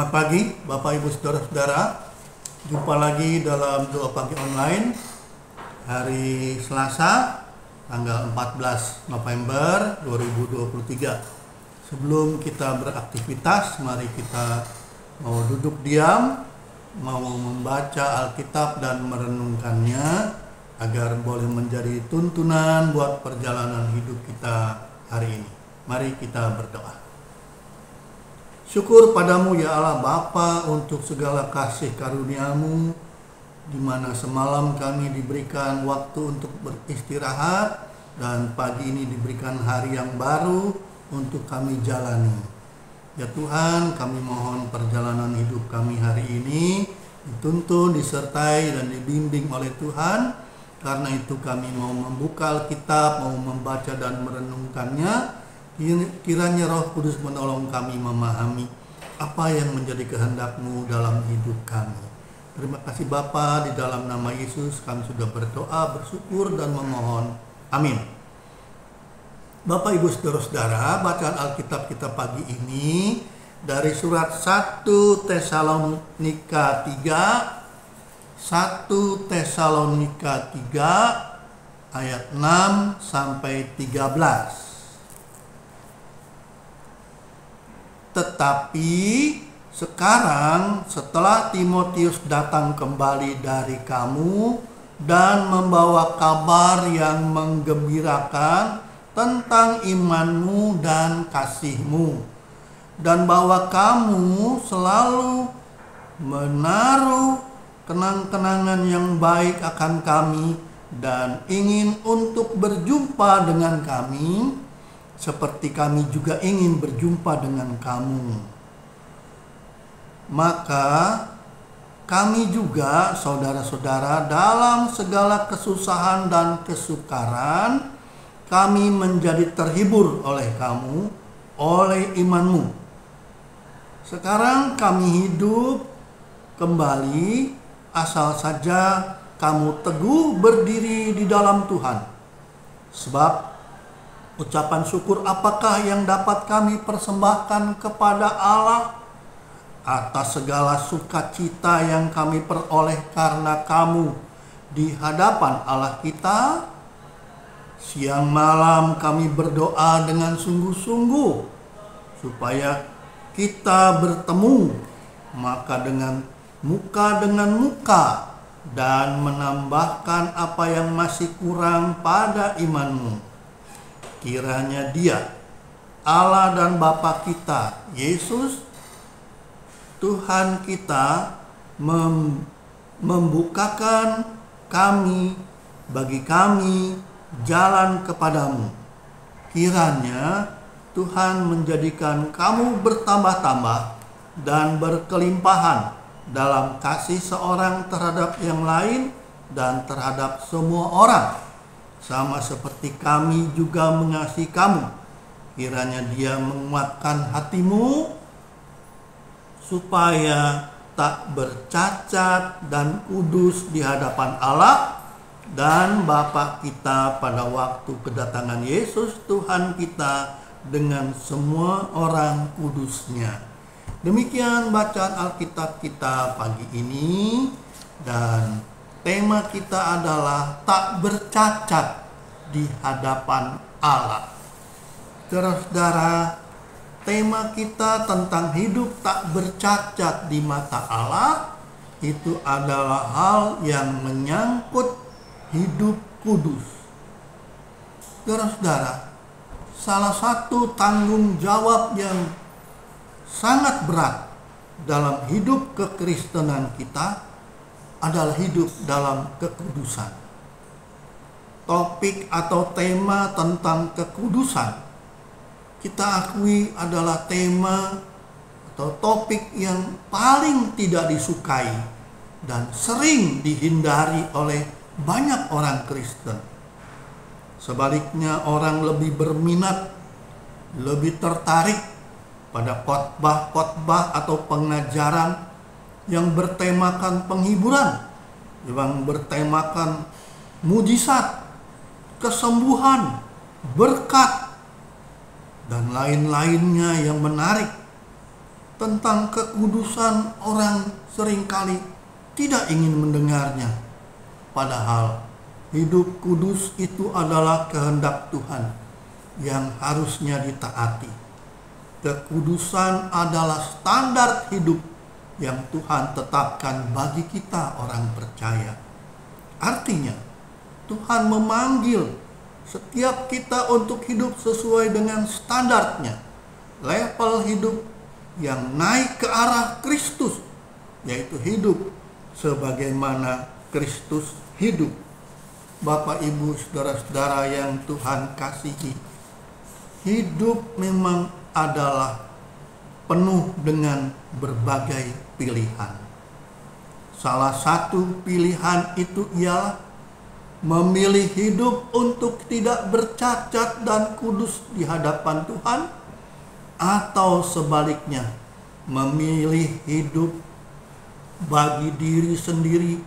Selamat pagi Bapak Ibu Saudara-saudara. Jumpa lagi dalam doa pagi online hari Selasa tanggal 14 November 2023. Sebelum kita beraktivitas, mari kita mau duduk diam, mau membaca Alkitab dan merenungkannya agar boleh menjadi tuntunan buat perjalanan hidup kita hari ini. Mari kita berdoa. Syukur padamu ya Allah Bapa untuk segala kasih karunia-Mu, di mana semalam kami diberikan waktu untuk beristirahat dan pagi ini diberikan hari yang baru untuk kami jalani. Ya Tuhan, kami mohon perjalanan hidup kami hari ini dituntun, disertai dan dibimbing oleh Tuhan. Karena itu kami mau membuka Alkitab, mau membaca dan merenungkannya. Kiranya Roh Kudus menolong kami memahami apa yang menjadi kehendak-Mu dalam hidup kami. Terima kasih Bapa, di dalam nama Yesus kami sudah berdoa, bersyukur dan memohon. Amin. Bapak Ibu Saudara-saudara, bacaan Alkitab kita pagi ini dari surat 1 Tesalonika 3 ayat 6 sampai 13. Tetapi sekarang setelah Timotius datang kembali dari kamu dan membawa kabar yang menggembirakan tentang imanmu dan kasihmu, dan bahwa kamu selalu menaruh kenang-kenangan yang baik akan kami dan ingin untuk berjumpa dengan kami, seperti kami juga ingin berjumpa dengan kamu. Maka kami juga, saudara-saudara, dalam segala kesusahan dan kesukaran, kami menjadi terhibur oleh kamu, oleh imanmu. Sekarang kami hidup kembali, asal saja kamu teguh berdiri di dalam Tuhan. Sebab ucapan syukur apakah yang dapat kami persembahkan kepada Allah atas segala sukacita yang kami peroleh karena kamu di hadapan Allah kita? Siang malam kami berdoa dengan sungguh-sungguh supaya kita bertemu, maka dengan muka dan menambahkan apa yang masih kurang pada imanmu. Kiranya Dia, Allah dan Bapa kita, Yesus, Tuhan kita, membukakan bagi kami jalan kepadamu. Kiranya Tuhan menjadikan kamu bertambah-tambah dan berkelimpahan dalam kasih seorang terhadap yang lain dan terhadap semua orang, sama seperti kami juga mengasihi kamu. Kiranya Dia menguatkan hatimu supaya tak bercacat dan kudus di hadapan Allah dan Bapa kita pada waktu kedatangan Yesus Tuhan kita dengan semua orang kudusnya. Demikian bacaan Alkitab kita pagi ini, dan tema kita adalah tak bercacat di hadapan Allah. Saudara-saudara, tema kita tentang hidup tak bercacat di mata Allah itu adalah hal yang menyangkut hidup kudus. Saudara-saudara, salah satu tanggung jawab yang sangat berat dalam hidup kekristenan kita adalah hidup dalam kekudusan. Topik atau tema tentang kekudusan, kita akui adalah tema atau topik yang paling tidak disukai dan sering dihindari oleh banyak orang Kristen. Sebaliknya, orang lebih berminat, lebih tertarik pada khotbah-khotbah atau pengajaran yang bertemakan penghiburan, yang bertemakan mujizat, kesembuhan, berkat, dan lain-lainnya yang menarik. tentang kekudusan orang seringkali tidak ingin mendengarnya. Padahal hidup kudus itu adalah kehendak Tuhan yang harusnya ditaati. Kekudusan adalah standar hidup yang Tuhan tetapkan bagi kita orang percaya. Artinya, Tuhan memanggil setiap kita untuk hidup sesuai dengan standarnya, level hidup yang naik ke arah Kristus, yaitu hidup sebagaimana Kristus hidup. Bapak, Ibu, saudara-saudara yang Tuhan kasihi, hidup memang adalah penuh dengan berbagai pilihan. Salah satu pilihan itu ialah memilih hidup untuk tidak bercacat dan kudus di hadapan Tuhan, atau sebaliknya memilih hidup bagi diri sendiri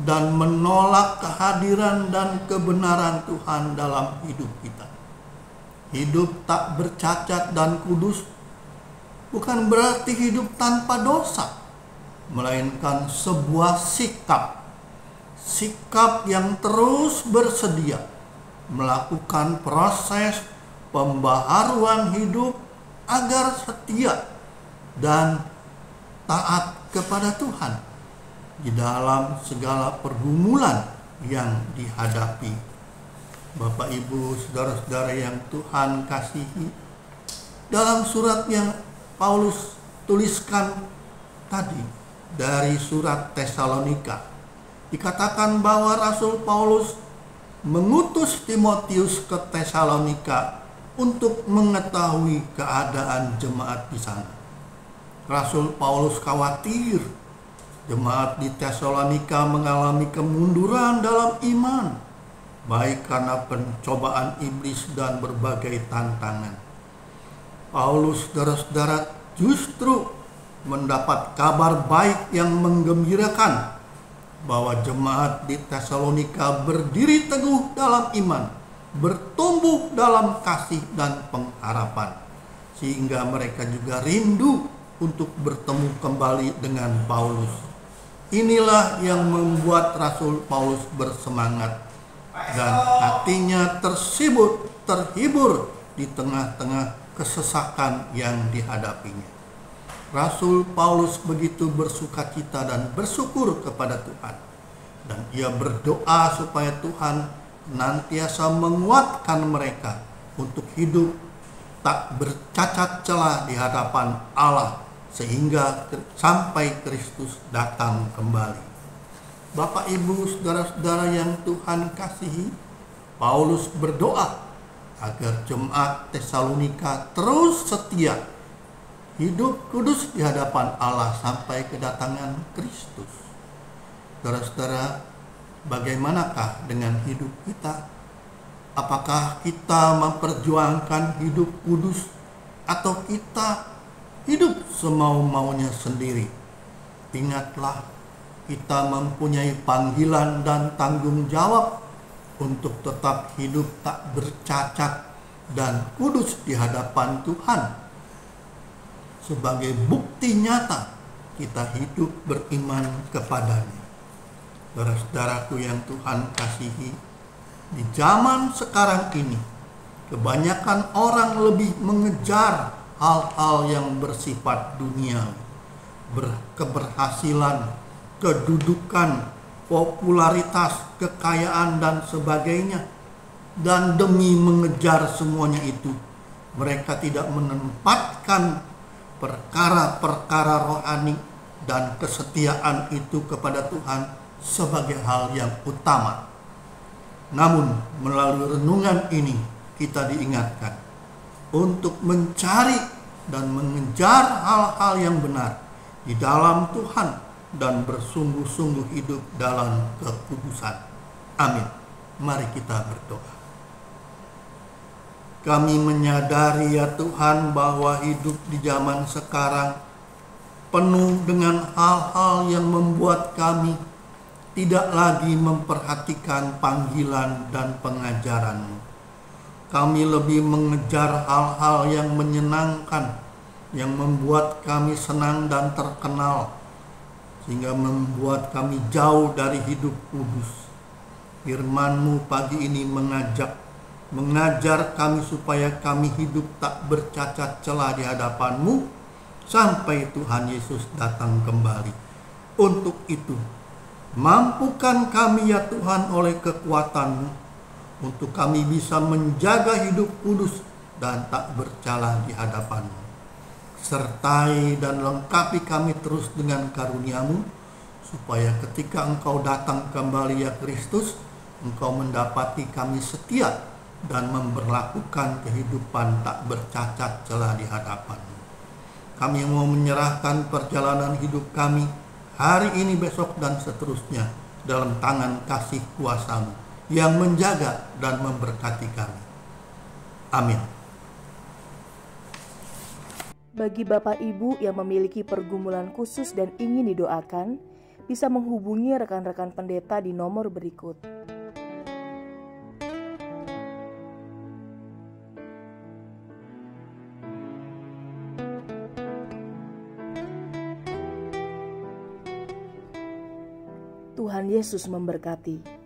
dan menolak kehadiran dan kebenaran Tuhan dalam hidup kita. Hidup tak bercacat dan kudus bukan berarti hidup tanpa dosa, melainkan sebuah sikap yang terus bersedia melakukan proses pembaharuan hidup agar setia dan taat kepada Tuhan di dalam segala pergumulan yang dihadapi. Bapak, Ibu, saudara-saudara yang Tuhan kasihi, dalam surat yang Paulus tuliskan tadi dari surat Tesalonika, dikatakan bahwa Rasul Paulus mengutus Timotius ke Tesalonika untuk mengetahui keadaan jemaat di sana. Rasul Paulus khawatir jemaat di Tesalonika mengalami kemunduran dalam iman, baik karena pencobaan iblis dan berbagai tantangan. Paulus, saudara-saudara, justru mendapat kabar baik yang menggembirakan bahwa jemaat di Tesalonika berdiri teguh dalam iman, bertumbuh dalam kasih dan pengharapan, sehingga mereka juga rindu untuk bertemu kembali dengan Paulus. Inilah yang membuat Rasul Paulus bersemangat dan hatinya terhibur di tengah-tengah kesesakan yang dihadapinya. Rasul Paulus begitu bersukacita dan bersyukur kepada Tuhan, dan ia berdoa supaya Tuhan senantiasa menguatkan mereka untuk hidup tak bercacat celah di hadapan Allah sehingga sampai Kristus datang kembali. Bapak, Ibu, saudara-saudara yang Tuhan kasihi, Paulus berdoa agar jemaat Tesalonika terus setia hidup kudus di hadapan Allah sampai kedatangan Kristus. Saudara-saudara, bagaimanakah dengan hidup kita? Apakah kita memperjuangkan hidup kudus atau kita hidup semau-maunya sendiri? Ingatlah, kita mempunyai panggilan dan tanggung jawab untuk tetap hidup tak bercacat dan kudus di hadapan Tuhan, sebagai bukti nyata kita hidup beriman kepadanya. Saudara-saudaraku yang Tuhan kasihi, di zaman sekarang ini kebanyakan orang lebih mengejar hal-hal yang bersifat duniawi, keberhasilan, kedudukan, popularitas, kekayaan, dan sebagainya. Dan demi mengejar semuanya itu, mereka tidak menempatkan perkara-perkara rohani dan kesetiaan itu kepada Tuhan sebagai hal yang utama. Namun melalui renungan ini kita diingatkan untuk mencari dan mengejar hal-hal yang benar di dalam Tuhan dan bersungguh-sungguh hidup dalam kekudusan. Amin. Mari kita berdoa. Kami menyadari ya Tuhan bahwa hidup di zaman sekarang penuh dengan hal-hal yang membuat kami tidak lagi memperhatikan panggilan dan pengajaran-Mu. Kami lebih mengejar hal-hal yang menyenangkan yang membuat kami senang dan terkenal, sehingga membuat kami jauh dari hidup kudus. Firman-Mu pagi ini mengajar kami supaya kami hidup tak bercacat celah di hadapan-Mu sampai Tuhan Yesus datang kembali. Untuk itu, mampukan kami ya Tuhan oleh kekuatan-Mu, untuk kami bisa menjaga hidup kudus dan tak bercela di hadapan-Mu. Sertai dan lengkapi kami terus dengan karunia-Mu, supaya ketika Engkau datang kembali ya Kristus, Engkau mendapati kami setia dan memberlakukan kehidupan tak bercacat celah di hadapan-Mu. Kami mau menyerahkan perjalanan hidup kami hari ini, besok, dan seterusnya dalam tangan kasih kuasa-Mu yang menjaga dan memberkati kami. Amin. Bagi Bapak Ibu yang memiliki pergumulan khusus dan ingin didoakan, bisa menghubungi rekan-rekan pendeta di nomor berikut. Tuhan Yesus memberkati.